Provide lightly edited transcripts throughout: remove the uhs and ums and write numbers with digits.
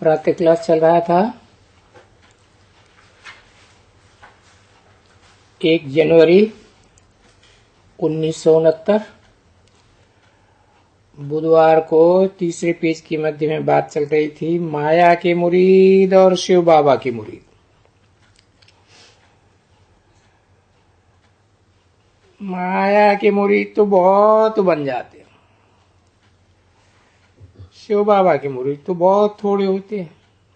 प्रातः क्लास चल रहा था। 1 जनवरी 1969 बुधवार को तीसरे पेज की मध्य में बात चल रही थी माया के मुरीद और शिव बाबा के मुरीद। माया के मुरीद तो बहुत बन जाते हैं, शिव बाबा के मुरीद तो बहुत थोड़े होते हैं।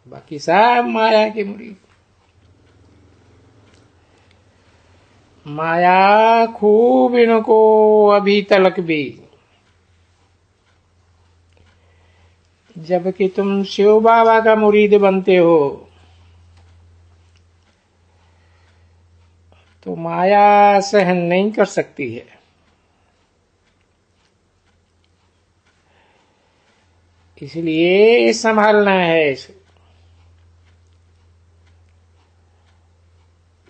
बाकी सब माया के मुरीद। माया खूब इनको अभी तलक भी, जबकि तुम शिव बाबा का मुरीद बनते हो तो माया सहन नहीं कर सकती है। इसलिए संभालना है इसे।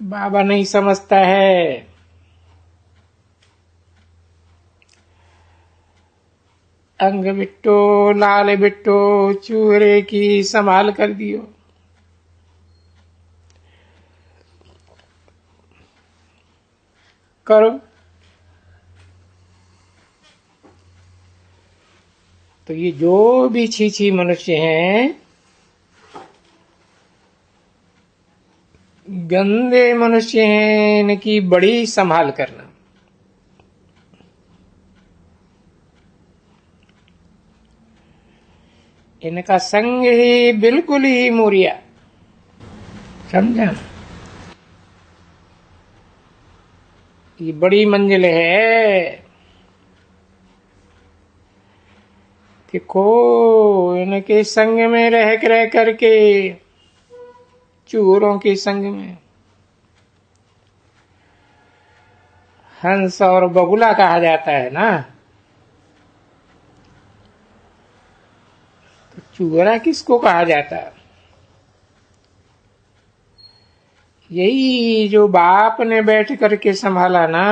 बाबा नहीं समझता है, अंग बिट्टो लाल बिट्टो चूहरे की संभाल कर दियो। करो तो ये जो भी छीछी मनुष्य हैं, गंदे मनुष्य हैं, इनकी बड़ी संभाल करना। इनका संग ही बिल्कुल ही मोरिया, समझा। ये बड़ी मंजिल है। देखो इनके संग में रह करके, चूरों के संग में हंस और बगुला कहा जाता है ना, तो चूरा किसको कहा जाता है? यही जो बाप ने बैठ करके संभाला ना,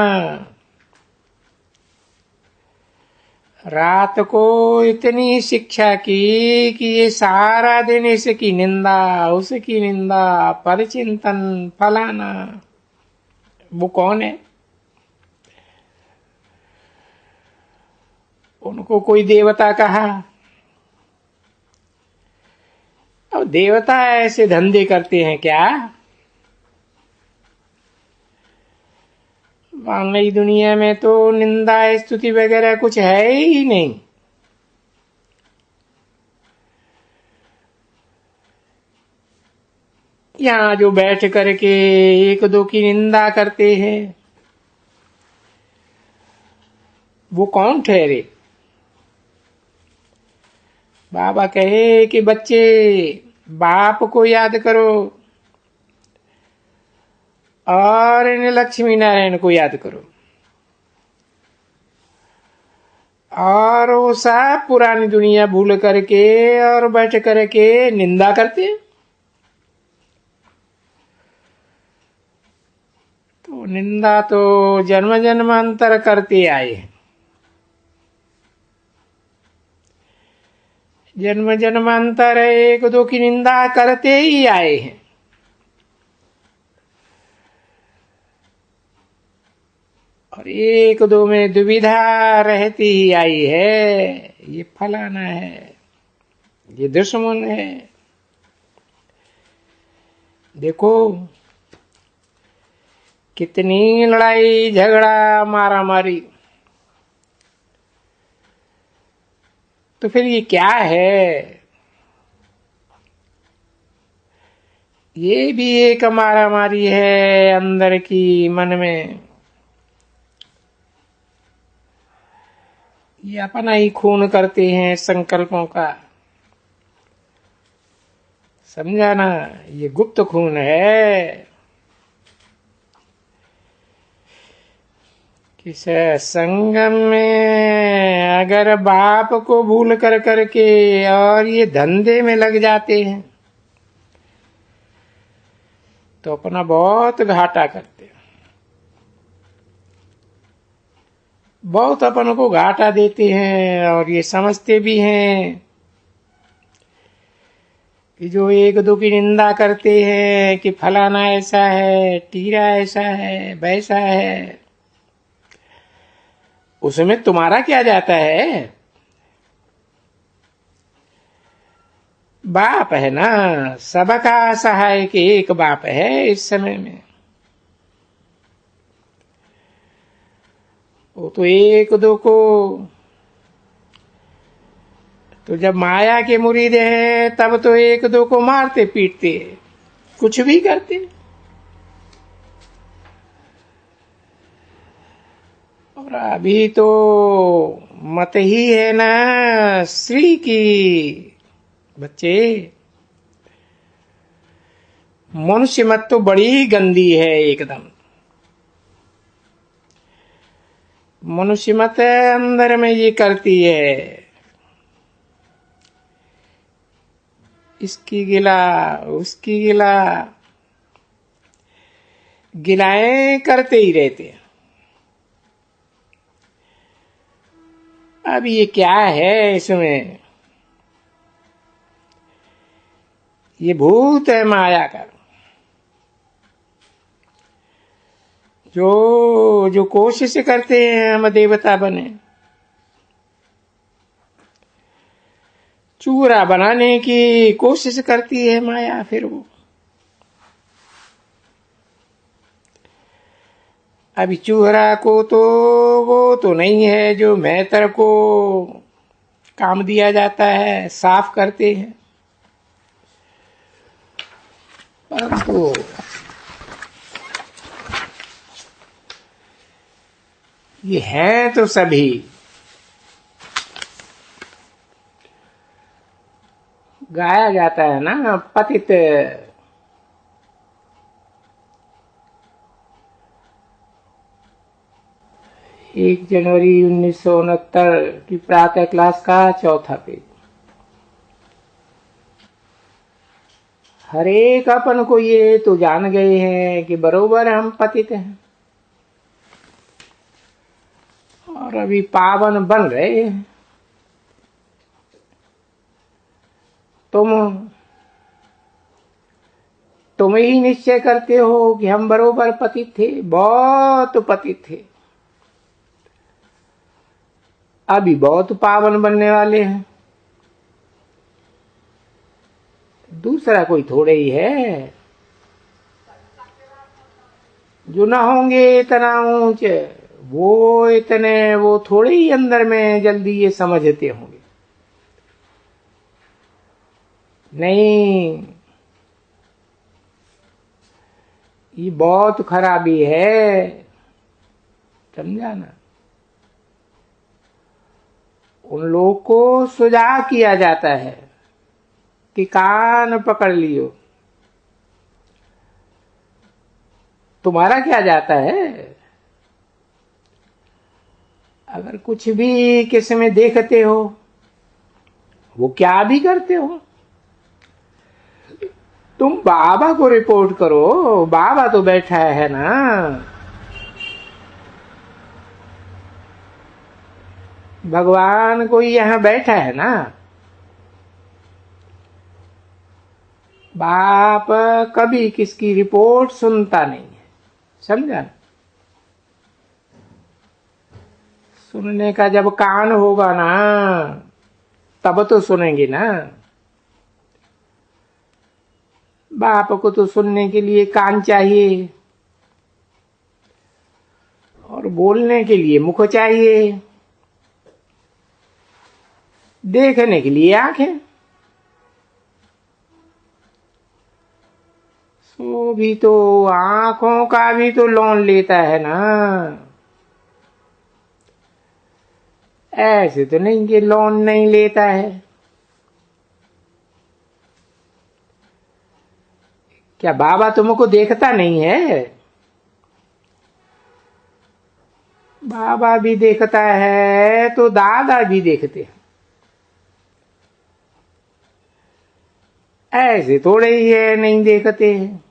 रात को इतनी शिक्षा की कि ये सारा दिन इसकी निंदा, उसकी निंदा, परिचिंतन, फलाना। वो कौन है? उनको कोई देवता कहा। अब देवता ऐसे धंधे करते हैं क्या? नई दुनिया में तो निंदा स्तुति वगैरह कुछ है ही नहीं। यहाँ जो बैठ करके एक दो की निंदा करते हैं, वो कौन ठहरे? बाबा कहे कि बच्चे बाप को याद करो और इन लक्ष्मी नारायण को याद करो, और वो सब पुरानी दुनिया भूल करके और बैठ करके निंदा करते। तो निंदा तो जन्म जन्मांतर करते आए हैं, जन्म जन्मांतर एक दो की निंदा करते ही आए हैं। और एक दो में दुविधा रहती ही आई है, ये फलाना है, ये दुश्मन है। देखो कितनी लड़ाई झगड़ा मारा मारी, तो फिर ये क्या है? ये भी एक मारा मारी है अंदर की, मन में। ये अपना ही खून करते हैं संकल्पों का, समझा ना? ये गुप्त खून है। किस संगम में अगर बाप को भूल कर करके और ये धंधे में लग जाते हैं तो अपना बहुत घाटा करते हैं, बहुत अपन को घाटा देते हैं। और ये समझते भी हैं कि जो एक दो की निंदा करते हैं कि फलाना ऐसा है, टीरा ऐसा है, वैसा है, उसमें तुम्हारा क्या जाता है? बाप है ना, सबका सहायक एक बाप है इस समय में। वो तो एक दो को, तो जब माया के मुरीद हैं तब तो एक दो को मारते पीटते कुछ भी करते। और अभी तो मत ही है ना श्री की। बच्चे, मनुष्य मत तो बड़ी गंदी है एकदम। मनुष्य मत अंदर में ये करती है, इसकी गिला उसकी गिला, गिलाएं करते ही रहते हैं। अब ये क्या है इसमें? ये भूत है माया का। जो जो कोशिश करते हैं हम देवता बने, चूरा बनाने की कोशिश करती है माया। फिर अभी चूहरा को तो वो तो नहीं है जो मेहतर को काम दिया जाता है, साफ करते हैं। परंतु ये है तो सभी। गाया जाता है ना, पतित 1 जनवरी 1969 की प्रातः क्लास का 4था पेज। हर एक अपन को ये तो जान गए हैं कि बरोबर हम पतित हैं और अभी पावन बन रहे हैं। तुम ही निश्चय करते हो कि हम बरोबर पतित थे, बहुत पतित थे, अभी बहुत पावन बनने वाले हैं। दूसरा कोई थोड़े ही है जो ना होंगे इतना ऊंचे, वो इतने वो थोड़े ही अंदर में जल्दी ये समझते होंगे। नहीं, ये बहुत खराबी है, समझा ना। उन लोगों को सुझाव किया जाता है कि कान पकड़ लियो। तुम्हारा क्या जाता है? अगर कुछ भी किसी में देखते हो, वो क्या भी करते हो, तुम बाबा को रिपोर्ट करो। बाबा तो बैठा है ना। भगवान कोई यहां बैठा है ना। बाप कभी किसकी रिपोर्ट सुनता नहीं है, समझा। सुनने का जब कान होगा ना तब तो सुनेंगे ना। बाप को तो सुनने के लिए कान चाहिए और बोलने के लिए मुख चाहिए, देखने के लिए आंखें। सो भी तो आंखों का भी तो लोन लेता है ना। ऐसे तो नहीं कि लोन नहीं लेता है। क्या बाबा तुमको देखता नहीं है? बाबा भी देखता है तो दादा भी देखते हैं। ऐसे थोड़े ही है नहीं देखते हैं।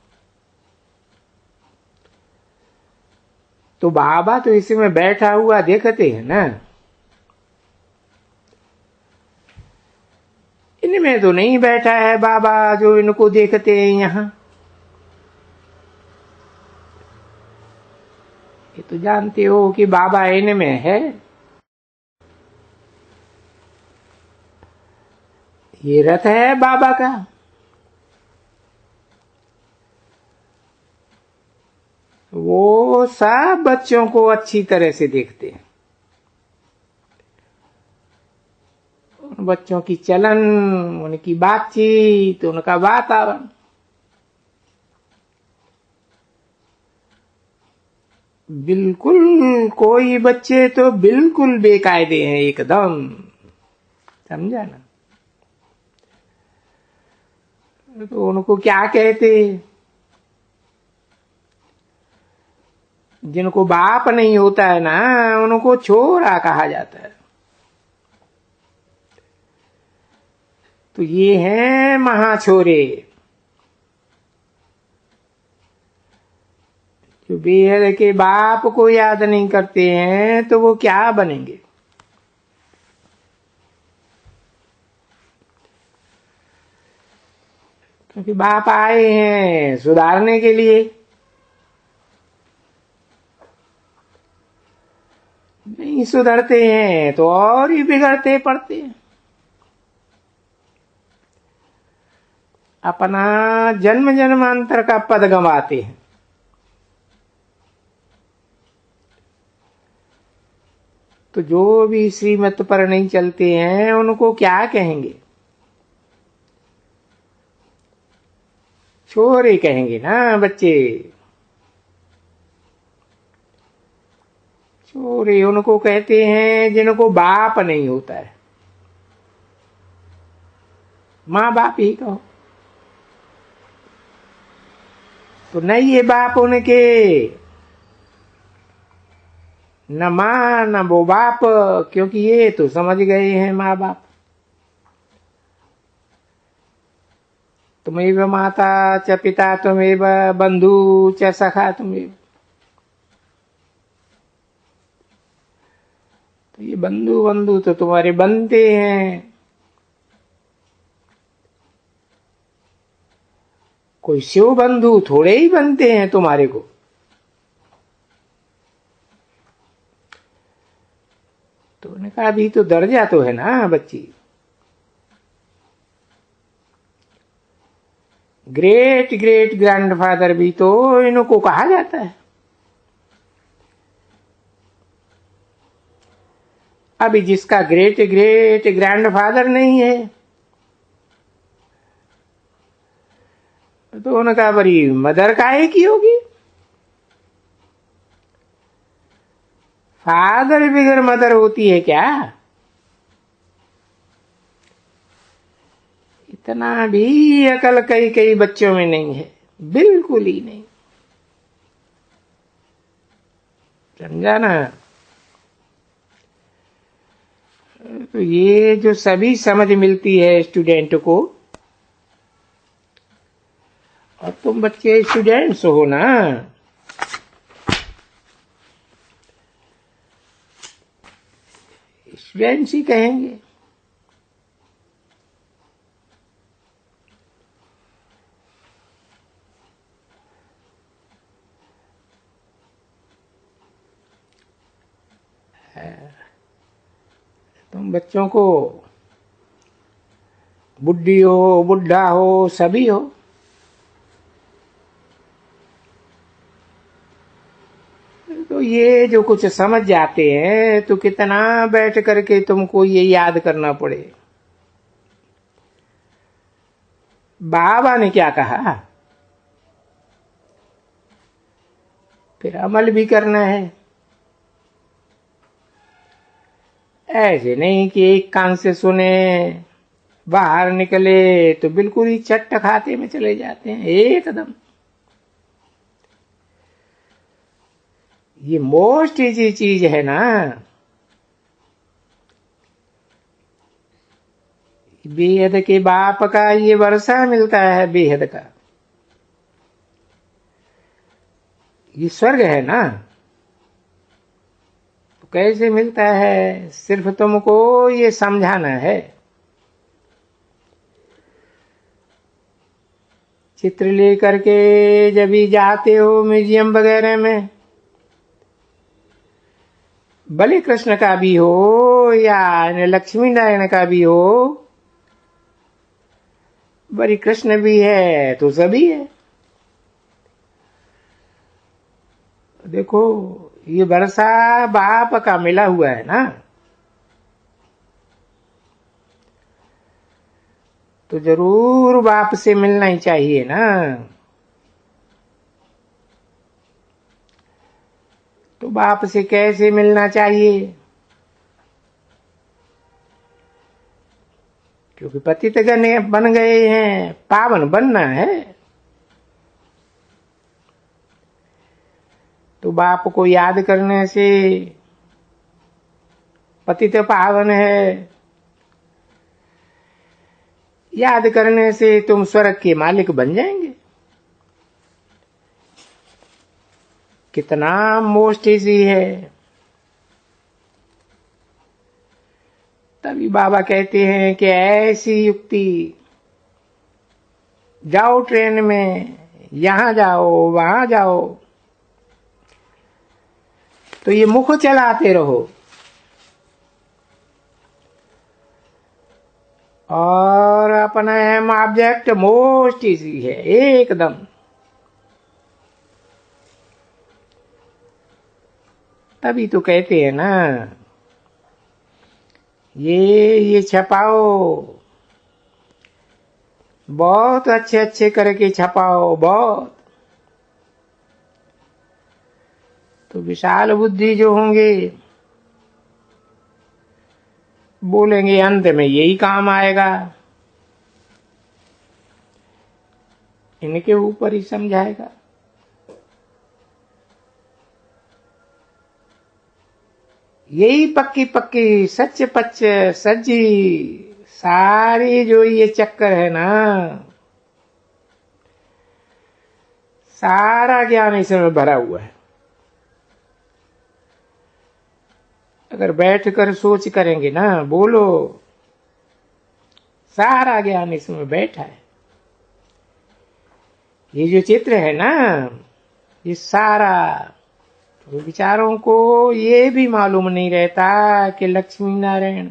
तो बाबा तो इसमें बैठा हुआ देखते हैं ना। इन इनमें तो नहीं बैठा है बाबा जो इनको देखते हैं यहाँ। ये तो जानते हो कि बाबा इनमें है। ये रथ है बाबा का। वो सब बच्चों को अच्छी तरह से देखते हैं। उन बच्चों की चलन, उनकी बातचीत, उनका वातावरण बिल्कुल, कोई बच्चे तो बिल्कुल बेकायदे हैं एकदम, समझा ना। तो उनको क्या कहते, जिनको बाप नहीं होता है ना उनको छोरा कहा जाता है। तो ये हैं महाछोरे, जो बेहद के बाप को याद नहीं करते हैं तो वो क्या बनेंगे। क्योंकि बाप आए हैं सुधारने के लिए, नहीं सुधरते हैं तो और ही बिगड़ते पड़ते हैं। अपना जन्म जन्मांतर का पद गंवाते हैं। तो जो भी श्रीमत पर नहीं चलते हैं उनको क्या कहेंगे, छोरे कहेंगे ना बच्चे। छोरे उनको कहते हैं जिनको बाप नहीं होता है, माँ बाप ही कहो। तो नहीं ये बाप उनके, न माँ न वो बाप, क्योंकि ये तो समझ गए हैं माँ बाप। तुमेव माता च पिता तुमेव बंधु च सखा तुमेव। तो ये बंधु बंधु तो तुम्हारे बनते हैं, कोई शिव बंधु थोड़े ही बनते हैं तुम्हारे को। तो उनका भी तो दर्जा तो है ना बच्ची। ग्रेट ग्रेट ग्रैंडफादर भी तो इनको कहा जाता है। अभी जिसका ग्रेट ग्रेट ग्रैंडफादर नहीं है तो उनका बड़ी मदर काहे की होगी। फादर बिगर मदर होती है क्या। इतना भी अकल कई कई बच्चों में नहीं है, बिल्कुल ही नहीं, समझा ना। तो ये जो सभी समझ मिलती है स्टूडेंट को, और तुम बच्चे स्टूडेंट्स हो ना, स्टूडेंट्स ही कहेंगे। तुम बच्चों को बुढ़ी हो बुढ़ा हो सभी हो, तो ये जो कुछ समझ जाते हैं तो कितना बैठ करके तुमको ये याद करना पड़े। बाबा ने क्या कहा, फिर अमल भी करना है। ऐसे नहीं कि एक कान से सुने बाहर निकले तो बिल्कुल ही चट्ट खाते में चले जाते हैं एकदम। ये मोस्ट इजी चीज है ना। बेहद के बाप का ये वर्षा मिलता है, बेहद का ये स्वर्ग है ना। तो कैसे मिलता है, सिर्फ तुमको ये समझाना है। चित्र लेकर के जब भी जाते हो म्यूजियम वगैरह में, भले कृष्ण का भी हो या लक्ष्मी नारायण का भी हो, बड़ी कृष्ण भी है तो सभी है। देखो ये वर्षा बाप का मिला हुआ है ना, तो जरूर बाप से मिलना ही चाहिए ना। तो बाप से कैसे मिलना चाहिए? क्योंकि पतित गण बन गए हैं, पावन बनना है, तो बाप को याद करने से पतित पावन है, याद करने से तुम स्वर्ग के मालिक बन जाएंगे। कितना मोस्ट इजी है। तभी बाबा कहते हैं कि ऐसी युक्ति, जाओ ट्रेन में, यहां जाओ वहां जाओ, तो ये मुख चलाते रहो और अपना एम ऑब्जेक्ट मोस्ट इजी है एकदम। तभी तो कहते हैं ना, ये छपाओ, बहुत अच्छे अच्छे करके छपाओ, बहुत। तो विशाल बुद्धि जो होंगे बोलेंगे अंत में यही काम आएगा, इनके ऊपर ही समझाएगा। यही पक्की पक्की सच पच्च सज्जी सारी जो ये चक्कर है ना, सारा ज्ञान इसमें भरा हुआ है। अगर बैठकर सोच करेंगे ना, बोलो, सारा ज्ञान इसमें बैठा है। ये जो चित्र है ना, ये सारा, तो विचारों को ये भी मालूम नहीं रहता कि लक्ष्मी नारायण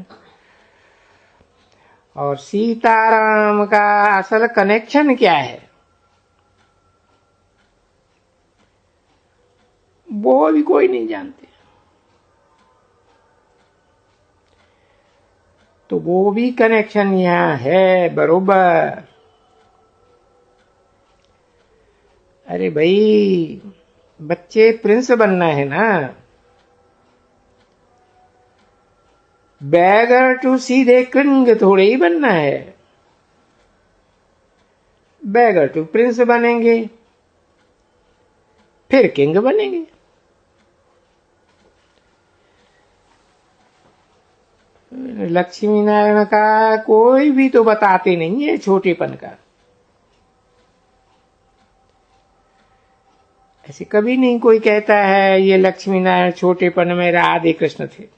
और सीताराम का असल कनेक्शन क्या है, वो भी कोई नहीं जानते। तो वो भी कनेक्शन यहां है बरोबर। अरे भाई, बच्चे प्रिंस बनना है ना, बैगर टू सीधे किंग थोड़े ही बनना है। बैगर टू प्रिंस बनेंगे, फिर किंग बनेंगे। लक्ष्मी नारायण का कोई भी तो बताते नहीं है छोटेपन का। ऐसे कभी नहीं कोई कहता है ये लक्ष्मी नारायण छोटेपन में राधे कृष्ण थे,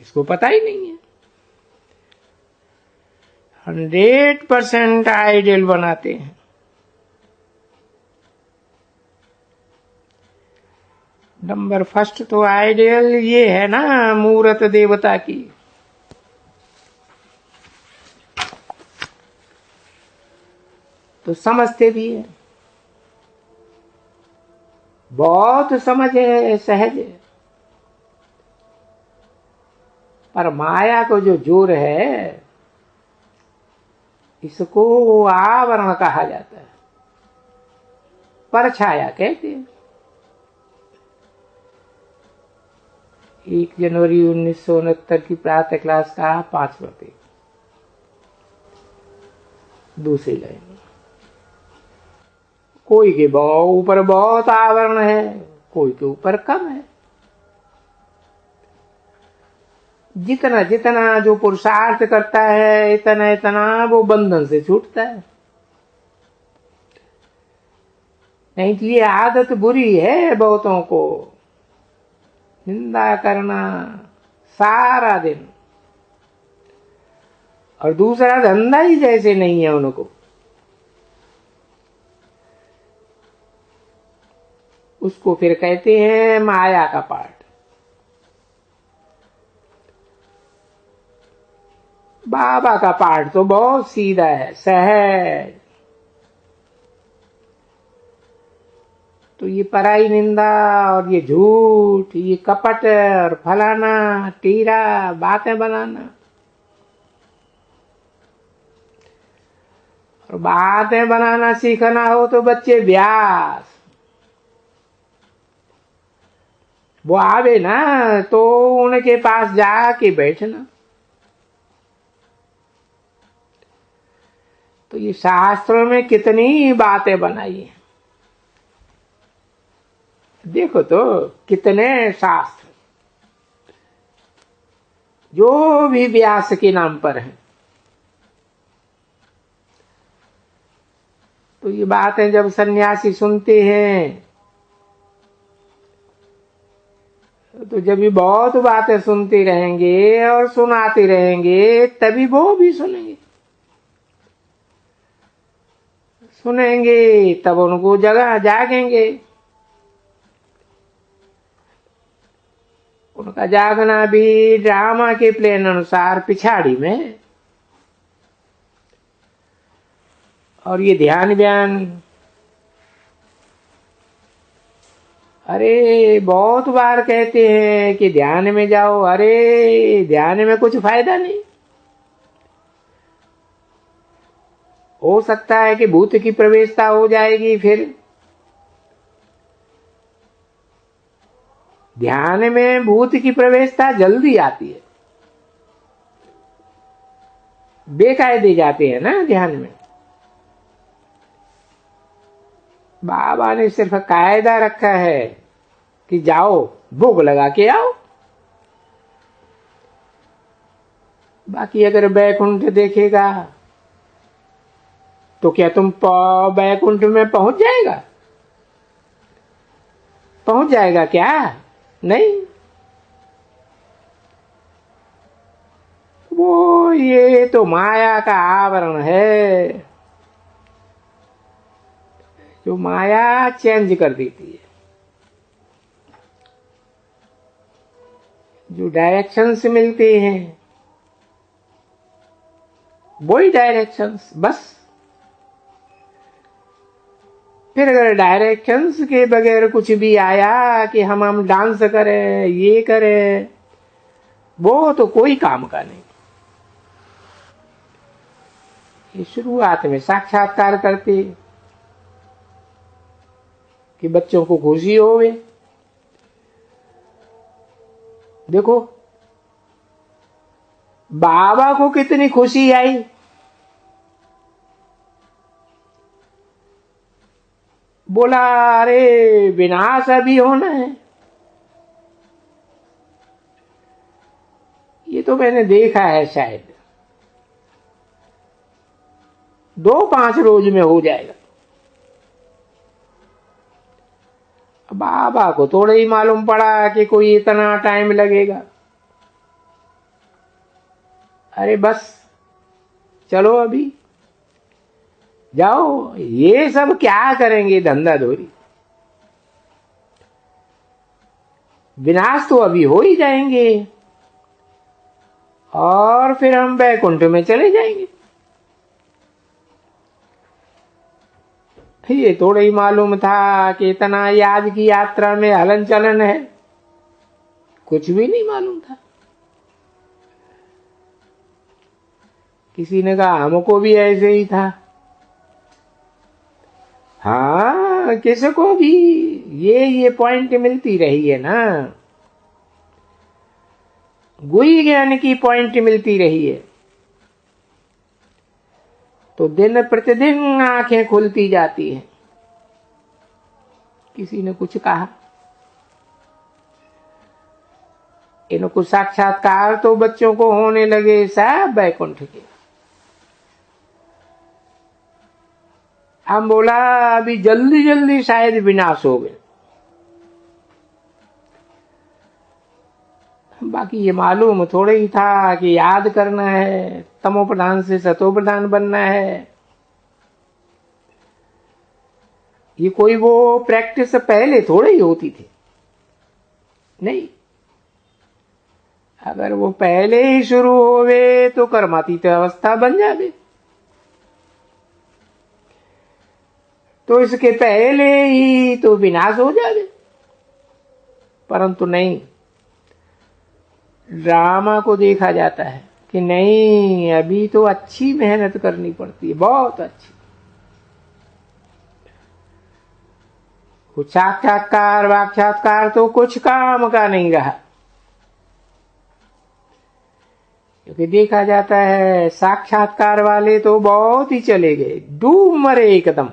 इसको पता ही नहीं है। 100% आइडियल बनाते हैं। नंबर फर्स्ट तो आइडियल ये है ना, मूर्त देवता की। तो समझते भी है, बहुत समझ है, सहज है, पर माया को जो जोर है, इसको आवरण कहा जाता है, परछाया कहते हैं। 1 जनवरी 1969 की प्रातः क्लास का 5वां पेज, दूसरी लाइन। कोई के ऊपर बहुत आवरण है, कोई के ऊपर कम है। जितना जितना जो पुरुषार्थ करता है, इतना इतना वो बंधन से छूटता है। नहीं तो ये आदत बुरी है बहुतों को, निंदा करना सारा दिन, और दूसरा धंधा ही जैसे नहीं है उनको। उसको फिर कहते हैं माया का पाठ। बाबा का पाठ तो बहुत सीधा है, सहज। तो ये पराई निंदा और ये झूठ, ये कपट और फलाना टीरा बातें बनाना, और बातें बनाना सीखना हो तो बच्चे व्यास वो आवे ना तो उनके पास जाके बैठना। तो ये शास्त्रों में कितनी बातें बनाई है, देखो तो कितने शास्त्र जो भी व्यास के नाम पर है। तो ये बातें जब सन्यासी सुनते हैं तो जब भी बहुत बातें सुनते रहेंगे और सुनाते रहेंगे तभी वो भी सुनेंगे। सुनेंगे तब उनको जगह जागेंगे। उनका जागना भी ड्रामा के प्लान अनुसार पिछाड़ी में। और ये ध्यान व्यान, अरे बहुत बार कहते हैं कि ध्यान में जाओ, अरे ध्यान में कुछ फायदा नहीं। हो सकता है कि भूत की प्रवेशता हो जाएगी। फिर ध्यान में भूत की प्रवेशता जल्दी आती है, बेकायदे जाते हैं ना ध्यान में। बाबा ने सिर्फ कायदा रखा है कि जाओ भोग लगा के आओ। बाकी अगर बैकुंठ देखेगा तो क्या तुम बैकुंठ में पहुंच जाएगा? पहुंच जाएगा क्या? नहीं। वो ये तो माया का आवरण है जो माया चेंज कर देती है। जो डायरेक्शंस मिलते हैं वही डायरेक्शंस बस। फिर अगर डायरेक्शंस के बगैर कुछ भी आया कि हम डांस करें, ये करें, वो तो कोई काम का नहीं। ये शुरुआत में साक्षात्कार करते कि बच्चों को खुशी होवे। देखो बाबा को कितनी खुशी आई। बोला अरे विनाश अभी होना है। ये तो मैंने देखा है, शायद 2-5 रोज में हो जाएगा। बाबा को थोड़ा ही मालूम पड़ा कि कोई इतना टाइम लगेगा। अरे बस चलो अभी जाओ, ये सब क्या करेंगे धंधा धोरी। विनाश तो अभी हो ही जाएंगे और फिर हम बैकुंठ में चले जाएंगे। ये थोड़ा ही मालूम था कि इतना याद की यात्रा में हलन चलन है, कुछ भी नहीं मालूम था। किसी ने कहा हमको भी ऐसे ही था। हाँ, किसको भी ये पॉइंट मिलती रही है ना, गुई ज्ञान की पॉइंट मिलती रही है तो दिन प्रतिदिन आंखें खुलती जाती हैं। किसी ने कुछ कहा, इनको साक्षात्कार तो बच्चों को होने लगे साहब बैकुंठ के। हम बोला अभी जल्दी जल्दी शायद विनाश हो गए। बाकी ये मालूम थोड़ा ही था कि याद करना है, तमो प्रधान से सतो प्रधान बनना है। ये कोई वो प्रैक्टिस पहले थोड़े ही होती थी, नहीं। अगर वो पहले ही शुरू होवे तो कर्मातीत अवस्था बन जावे, तो इसके पहले ही तो विनाश हो जावे। परंतु नहीं, ड्रामा को देखा जाता है कि नहीं, अभी तो अच्छी मेहनत करनी पड़ती है, बहुत अच्छी। कुछ साक्षात्कार वाक्षात्कार तो कुछ काम का नहीं रहा, क्योंकि देखा जाता है साक्षात्कार वाले तो बहुत ही चले गए, डूब मरे एकदम।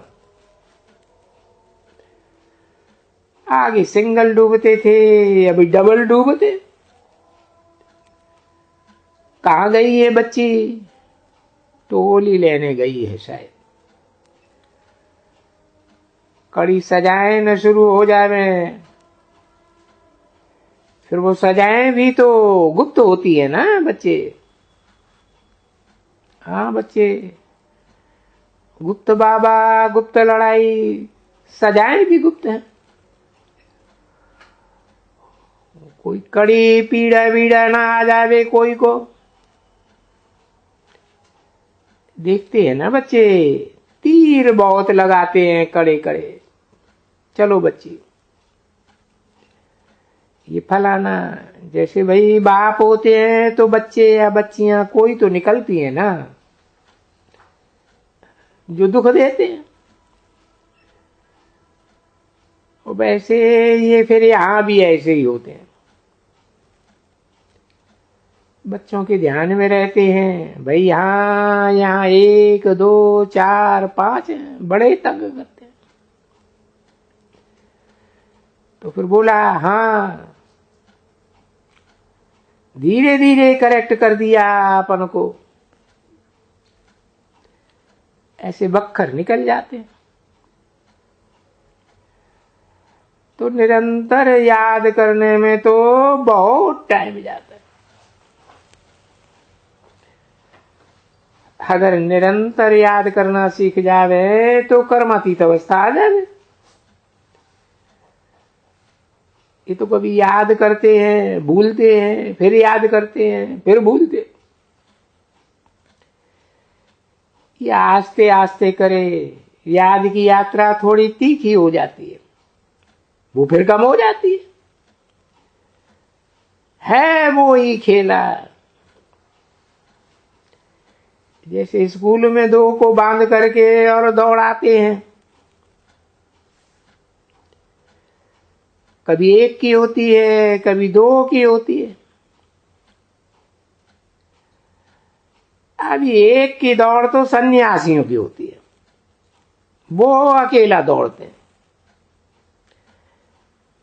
आगे सिंगल डूबते थे, अभी डबल डूबते। कहाँ गई है बच्ची? टोली लेने गई है शायद। कड़ी सजाएं न शुरू हो जावे, फिर वो सजाएं भी तो गुप्त होती है ना बच्चे। हाँ बच्चे, गुप्त बाबा, गुप्त लड़ाई, सजाएं भी गुप्त है। कोई कड़ी पीड़ा वीड़ा ना आ जावे कोई को। देखते हैं ना बच्चे, तीर बहुत लगाते हैं कड़े कड़े। चलो बच्ची, ये फलाना, जैसे भाई बाप होते हैं तो बच्चे या बच्चियां कोई तो निकलती है ना जो दुख देते हैं। और वैसे ये फिर यहां भी ऐसे ही होते हैं, बच्चों के ध्यान में रहते हैं भाई। यहाँ यहाँ 1 2 4 5 बड़े तंग करते हैं। तो फिर बोला हाँ, धीरे धीरे करेक्ट कर दिया अपन को। ऐसे बक्खर निकल जाते हैं। तो निरंतर याद करने में तो बहुत टाइम जाता है। अगर निरंतर याद करना सीख जावे तो कर्मातीत अवस्था आ जावे। ये तो कभी याद करते हैं, भूलते हैं, फिर याद करते हैं, फिर भूलते। ये आस्ते आस्ते करे, याद की यात्रा थोड़ी तीखी हो जाती है, वो फिर कम हो जाती है वो ही खेला। जैसे स्कूल में 2 को बांध करके और दौड़ाते हैं, कभी 1 की होती है, कभी 2 की होती है। अभी 1 की दौड़ तो सन्यासियों की होती है, वो अकेला दौड़ते हैं,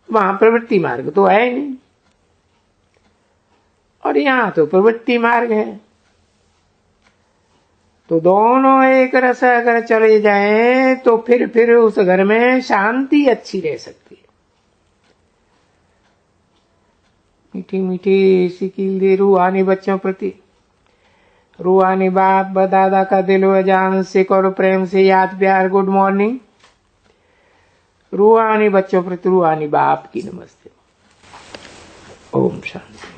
वहां प्रवृत्ति मार्ग तो है नहीं, और यहां तो प्रवृत्ति मार्ग है। तो दोनों एक रस अगर चले जाएं तो फिर उस घर में शांति अच्छी रह सकती है। मीठी मीठी सिकील दे रूहानी बच्चों प्रति, रूहानी बाप दादा का दिल व जान से करो प्रेम से याद प्यार। Good morning. रूहानी बच्चों प्रति रूहानी बाप की नमस्ते। ओम शांति।